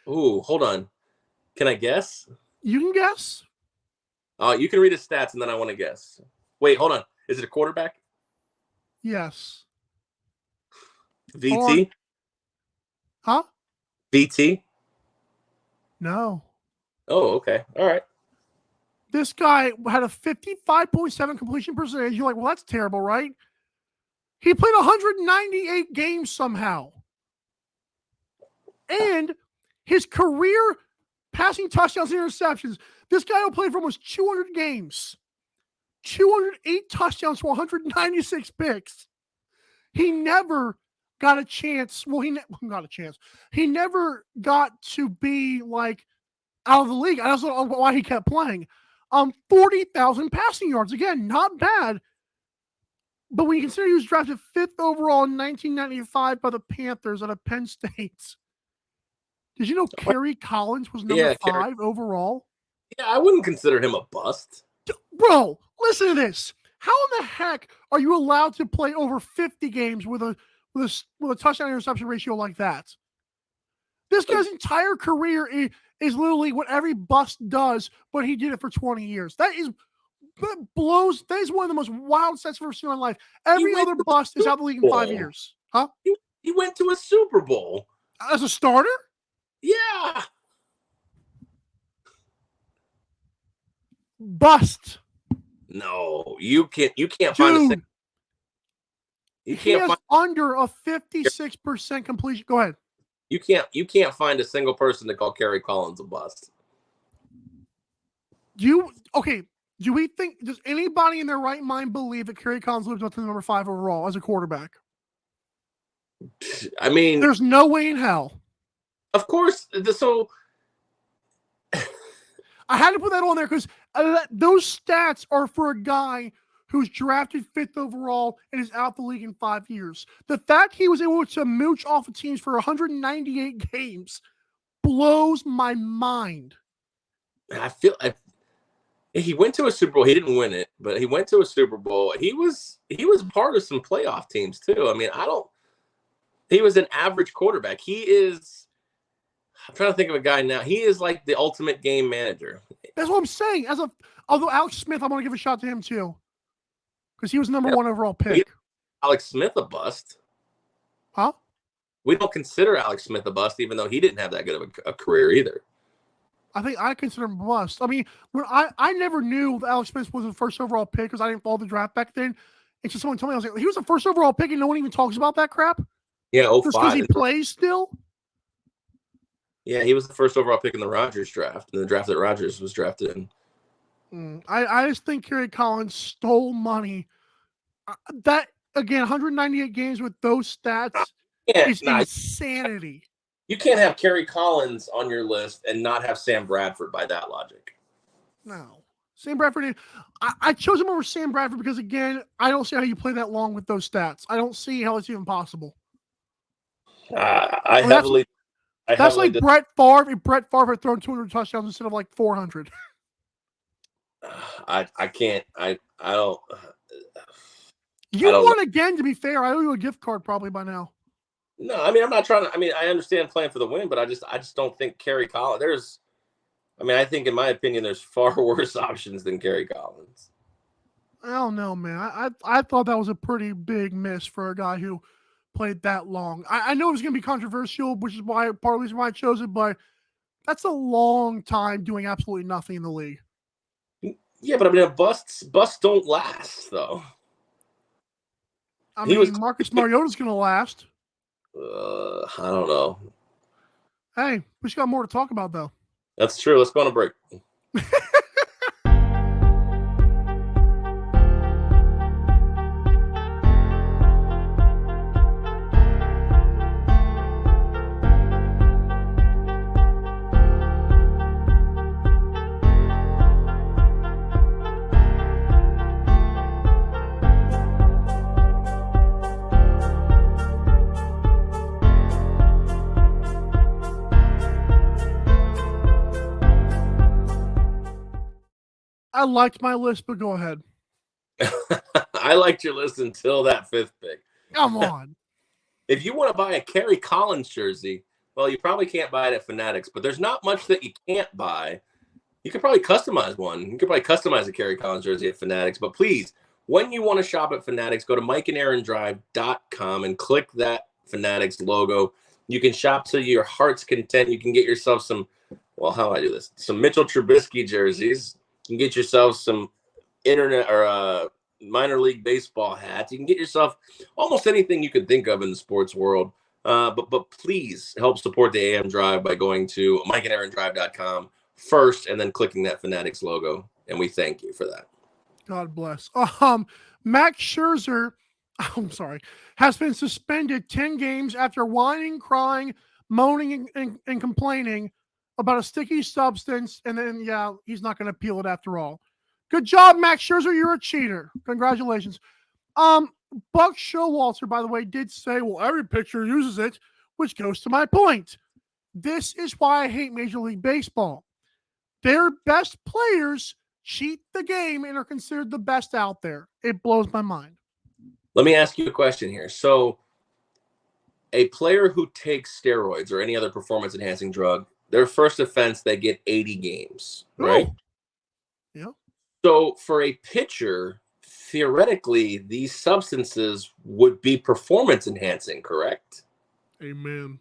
Ooh, hold on. Can I guess? You can guess. You can read his stats, and then I want to guess. Wait, hold on. Is it a quarterback? Yes. VT? Huh? VT? No. Oh, okay. All right. This guy had a 55.7 completion percentage. You're like, well, that's terrible, right? He played 198 games somehow. And his career passing touchdowns and interceptions, this guy will play for almost 200 games. 208 touchdowns for 196 picks. He never got a chance. Well, he got a chance. He never got to be like out of the league. I don't know why he kept playing. 40,000 passing yards. Again, not bad. But when you consider he was drafted 5th overall in 1995 by the Panthers out of Penn State. Did you know Kerry Collins was number 5 overall? Yeah, I wouldn't consider him a bust. Bro, listen to this. How in the heck are you allowed to play over 50 games with a touchdown interception ratio like that? This guy's entire career is literally what every bust does, but he did it for 20 years. That is one of the most wild stats I've ever seen in my life. Every other bust is out of the league in 5 years. Huh? He went to a Super Bowl. As a starter? Yeah. Bust. No, you can't Dude, find a he has under a 56% completion. Go ahead. You can't find a single person to call Kerry Collins a bust. Do we think, does anybody in their right mind believe that Kerry Collins lives up to the number 5 overall as a quarterback? I mean, there's no way in hell. Of course. So I had to put that on there because those stats are for a guy who's drafted 5th overall and is out the league in 5 years. The fact he was able to mooch off of teams for 198 games blows my mind. He went to a Super Bowl. He didn't win it, but he went to a Super Bowl. He was part of some playoff teams too. I mean, he was an average quarterback. I'm trying to think of a guy now. He is like the ultimate game manager. That's what I'm saying. Although Alex Smith, I want to give a shot to him too. Because he was the number 1 overall pick. Alex Smith a bust. Huh? We don't consider Alex Smith a bust, even though he didn't have that good of a career either. I think I consider him a bust. I mean, when I never knew that Alex Smith was the 1st overall pick because I didn't follow the draft back then. And so someone told me, I was like, he was the 1st overall pick and no one even talks about that crap? Yeah, 05. Just because he plays still? Yeah, he was the 1st overall pick in the Rodgers draft, in the draft that Rodgers was drafted in. I just think Kerry Collins stole money. That, again, 198 games with those stats is insanity. You can't have Kerry Collins on your list and not have Sam Bradford by that logic. No. Sam Bradford, I chose him over Sam Bradford because, again, I don't see how you play that long with those stats. I don't see how it's even possible. That's like Brett Favre if Brett Favre had thrown 200 touchdowns instead of like 400. I can't. I don't. You won again, to be fair. I owe you a gift card probably by now. No, I mean, I'm not trying to. I mean, I understand playing for the win, but I just don't think Kerry Collins. I think, in my opinion, there's far worse options than Kerry Collins. I don't know, man. I thought that was a pretty big miss for a guy who played that long. I know it was going to be controversial, which is part of the reason why I chose it, but that's a long time doing absolutely nothing in the league. Yeah, but I mean, busts don't last, though. Marcus Mariota's going to last. I don't know. Hey, we just got more to talk about, though. That's true. Let's go on a break. I liked my list, but go ahead. I liked your list until that 5th pick. Come on. If you want to buy a Kerry Collins jersey, well, you probably can't buy it at Fanatics, but there's not much that you can't buy. You could probably customize one. You could probably customize a Kerry Collins jersey at Fanatics. But please, when you want to shop at Fanatics, go to mikeandaarondrive.com and click that Fanatics logo. You can shop to your heart's content. You can get yourself some, well, how do I do this? Some Mitchell Trubisky jerseys. You can get yourself some internet or minor league baseball hats. You can get yourself almost anything you can think of in the sports world. But please help support the AM Drive by going to mikeandaarondrive.com first and then clicking that Fanatics logo. And we thank you for that. God bless. Max Scherzer, I'm sorry, has been suspended 10 games after whining, crying, moaning, and complaining about a sticky substance. And then, yeah, he's not going to peel it after all. Good job, Max Scherzer. You're a cheater. Congratulations. Buck Showalter, by the way, did say, well, every pitcher uses it, which goes to my point. This is why I hate Major League Baseball. Their best players cheat the game and are considered the best out there. It blows my mind. Let me ask you a question here. So a player who takes steroids or any other performance-enhancing drug, their first offense, they get 80 games, right? Oh. Yeah. So for a pitcher, theoretically, these substances would be performance-enhancing, correct? Amen.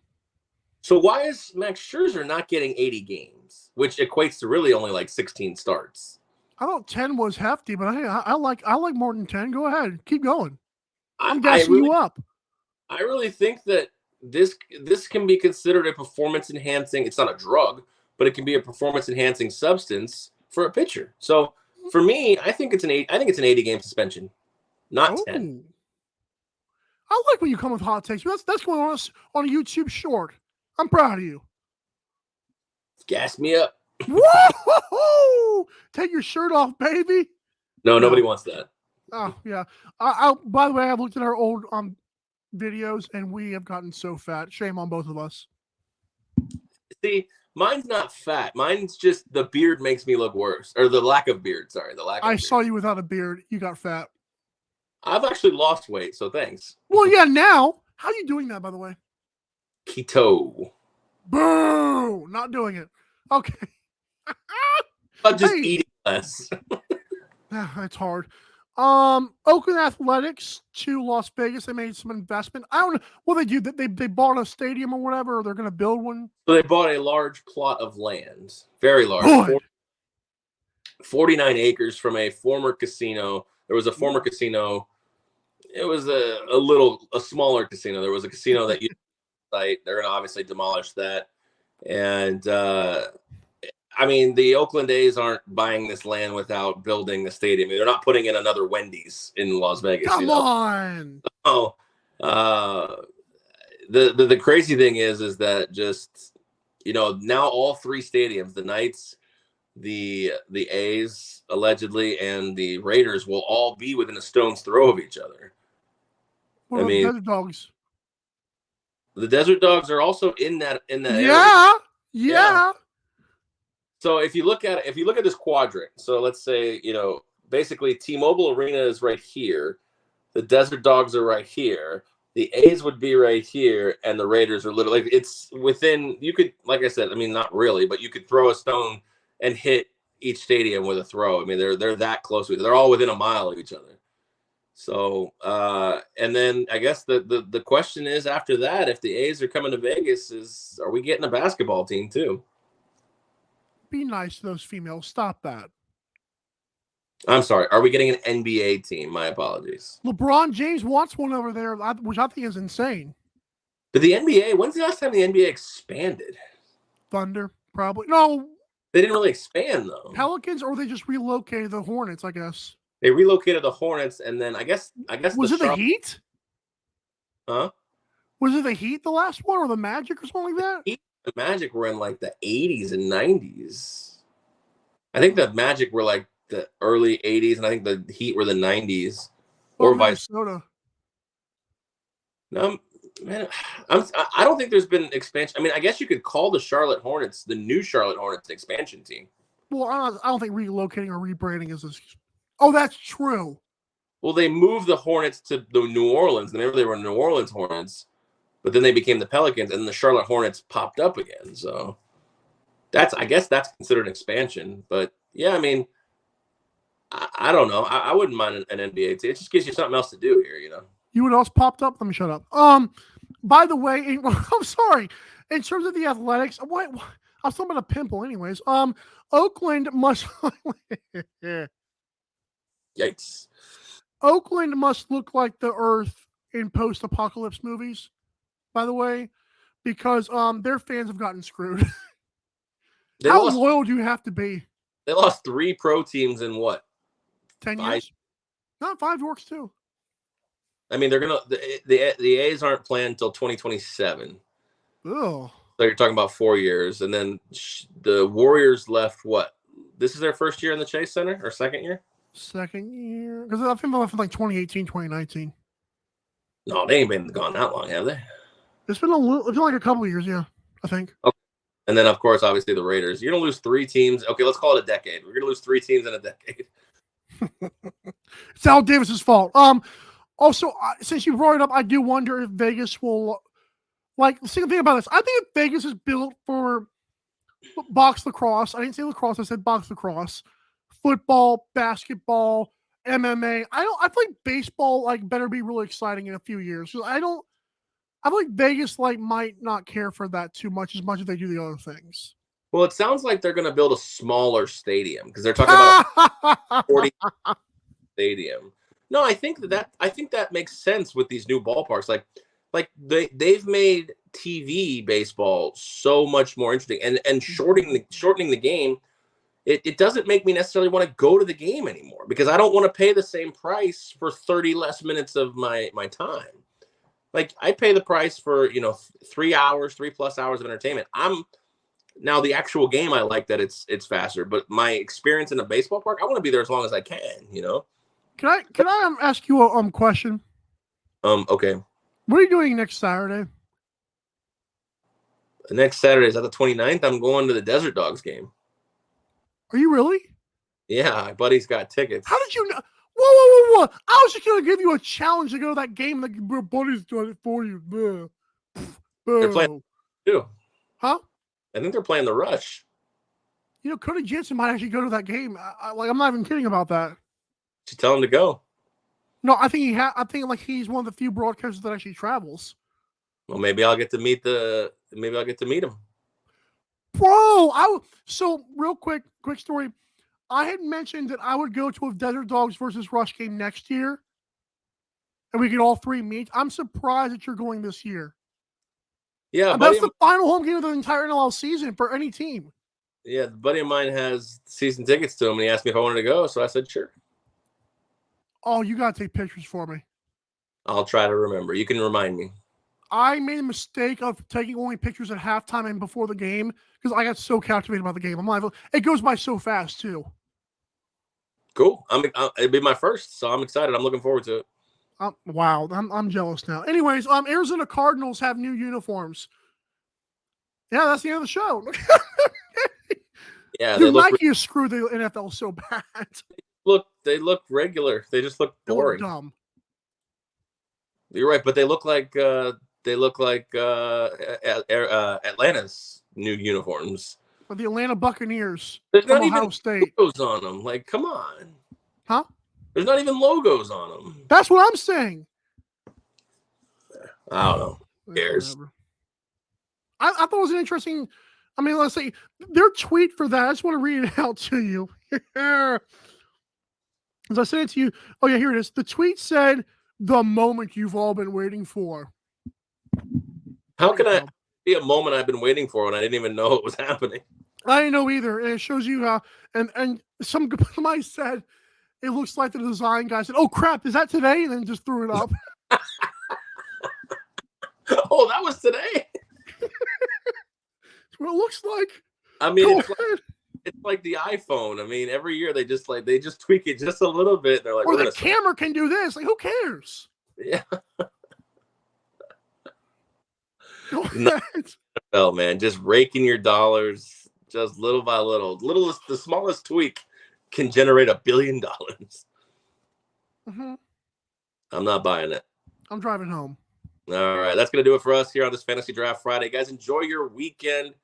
So why is Max Scherzer not getting 80 games, which equates to really only like 16 starts? I thought 10 was hefty, but hey, I like more than 10. Go ahead. Keep going. I'm gassing you up. I really think that this can be considered a performance-enhancing. It's not a drug, but it can be a performance-enhancing substance for a pitcher. So for me, I think it's an 80-game suspension, not 10. I like when you come with hot takes. That's going on a YouTube short. I'm proud of you. Gas me up. Whoa! Take your shirt off, baby. No, nobody wants that. Oh yeah. By the way, I've looked at our old videos and we have gotten so fat. Shame on both of us. See, mine's not fat. Mine's just the beard makes me look worse, or the lack of beard. Sorry, the lack. I saw you without a beard. You got fat. I've actually lost weight, so thanks. Well, yeah. Now, how are you doing that, by the way? Keto. Boo! Not doing it. Okay. I'm just eating less. It's hard. Oakland Athletics to Las Vegas. They made some investment. I don't know what they do. They bought a stadium or whatever, or they're going to build one. So they bought a large plot of land, very large, 49 acres from a former casino. There was a former casino. It was a smaller casino. There was a casino that used the site. They're going to obviously demolish that. And I mean, the Oakland A's aren't buying this land without building the stadium. They're not putting in another Wendy's in Las Vegas. Come on. Oh, the crazy thing is that just, now all three stadiums, the Knights, the A's allegedly, and the Raiders will all be within a stone's throw of each other. What about the Desert Dogs? The Desert Dogs are also in that area. Yeah. So if you look at this quadrant, so let's say, basically T-Mobile Arena is right here. The Desert Dogs are right here. The A's would be right here, and the Raiders are literally it's within. You could, like I said, I mean, not really, but you could throw a stone and hit each stadium with a throw. I mean, they're that close. They're all within a mile of each other. So, and then I guess the question is after that, if the A's are coming to Vegas, are we getting a basketball team too? Be nice to those females. Stop that. I'm sorry. Are we getting an NBA team? My apologies. LeBron James wants one over there, which I think is insane. But the NBA, when's the last time the NBA expanded? Thunder, probably. No. They didn't really expand, though. Pelicans, or they just relocated the Hornets, I guess. They relocated the Hornets, and then I guess was it the Heat? Huh? Was it the Heat, the last one, or the Magic, or something like that? The Magic were in like the 80s and 90s. I think the Magic were like the early 80s, and I think the Heat were the 90s, or vice versa. No, man, I don't think there's been expansion. I mean, I guess you could call the Charlotte Hornets, the new Charlotte Hornets, an expansion team. Well, I don't think relocating or rebranding is this. Oh, that's true. Well, they moved the Hornets to the New Orleans. Remember, they were New Orleans Hornets, but then they became the Pelicans, and the Charlotte Hornets popped up again. So I guess that's considered an expansion. But yeah, I mean, I don't know. I wouldn't mind an NBA team. It just gives you something else to do here, you know. You know what else popped up? Let me shut up. By the way, I'm sorry. In terms of the Athletics, what I was talking about a pimple, anyways. Oakland must. Yikes. Oakland must look like the Earth in post-apocalypse movies. By the way, because their fans have gotten screwed. How loyal do you have to be? They lost 3 pro teams in what? 10 years? Not 5 works too. I mean, they're gonna the A's aren't planned until 2027. Oh. So you're talking about 4 years, and then the Warriors left what? This is their first year in the Chase Center or second year? Second year, because I think they left in like 2018, 2019. No, they ain't been gone that long, have they? It's been like a couple of years, yeah, I think. Okay. And then, of course, obviously the Raiders. You're gonna lose 3 teams. Okay, let's call it a decade. We're gonna lose 3 teams in a decade. It's Al Davis's fault. Also, since you brought it up, I do wonder if Vegas will, like, the thing about this. I think if Vegas is built for box lacrosse, I didn't say lacrosse, I said box lacrosse, football, basketball, MMA. I feel like baseball better be really exciting in a few years. I feel like Vegas might not care for that too much as they do the other things. Well, it sounds like they're going to build a smaller stadium because they're talking about a 40 stadium. No, I think that makes sense with these new ballparks. Like they've made TV baseball so much more interesting, and shortening the game. It doesn't make me necessarily want to go to the game anymore because I don't want to pay the same price for 30 less minutes of my time. Like I pay the price for 3 hours, 3+ hours of entertainment. Now the actual game, I like that it's faster, but my experience in a baseball park, I want to be there as long as I can. Can I ask you a question? Okay. What are you doing next Saturday? Next Saturday is at the 29th. I'm going to the Desert Dogs game. Are you really? Yeah, my buddy's got tickets. How did you know? Whoa! I was just gonna give you a challenge to go to that game. Like your buddy's doing it for you. They're playing too. Huh? I think they're playing the Rush. Cody Jensen might actually go to that game. I'm not even kidding about that. Should tell him to go. No, I think he's one of the few broadcasters that actually travels. Well, maybe I'll get to meet him. Bro, so real quick story. I had mentioned that I would go to a Desert Dogs versus Rush game next year, and we could all 3 meet. I'm surprised that you're going this year. Yeah, that's the final home game of the entire NLL season for any team. Yeah, a buddy of mine has season tickets to him, and he asked me if I wanted to go, so I said sure. Oh, you gotta take pictures for me. I'll try to remember. You can remind me. I made a mistake of taking only pictures at halftime and before the game because I got so captivated by the game. I'm like, it goes by so fast too. Cool. It'd be my first, so I'm excited. I'm looking forward to it. Wow, I'm jealous now. Anyways, Arizona Cardinals have new uniforms. Yeah, that's the end of the show. Yeah, dude, Nike has screwed the NFL so bad. They look regular. They just look boring. They look dumb. You're right, but they look like Atlanta's new uniforms. But the Atlanta Buccaneers There's from not Ohio even State. logos on them. Like, come on. Huh? There's not even logos on them. That's what I'm saying. I don't know. Who cares? I thought it was an interesting. I mean, let's say their tweet for that. I just want to read it out to you. As I said it to you. Oh yeah, here it is. The tweet said, "The moment you've all been waiting for." How can I be a moment I've been waiting for when I didn't even know it was happening? I didn't know either. And it shows you how. And somebody said it looks like the design guy said, "Oh crap, is that today?" And then just threw it up. Oh, that was today. What it looks like. I mean, it's like the iPhone. I mean, every year they just tweak it just a little bit. They're like, or the camera can do this. Like, who cares? Yeah. NFL, man, just raking your dollars. Just little by little. The smallest tweak can generate $1 billion. Mm-hmm. I'm not buying it. I'm driving home. All right, that's going to do it for us here on this Fantasy Draft Friday. Guys, enjoy your weekend.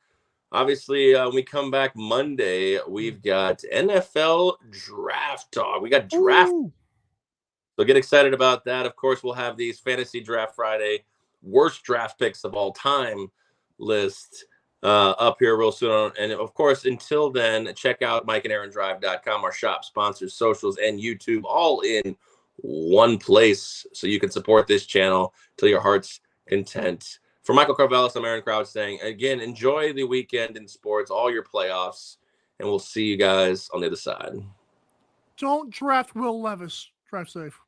Obviously, when we come back Monday, we've got NFL Draft Talk. We got draft. Ooh. So get excited about that. Of course, we'll have these Fantasy Draft Friday worst draft picks of all time list up here real soon. And of course, until then, check out MikeandAaronDrive.com, our shop, sponsors, socials, and YouTube, all in one place so you can support this channel till your heart's content. For Michael Carvelis, I'm Aaron Crouch saying, again, enjoy the weekend in sports, all your playoffs, and we'll see you guys on the other side. Don't draft Will Levis. Drive safe.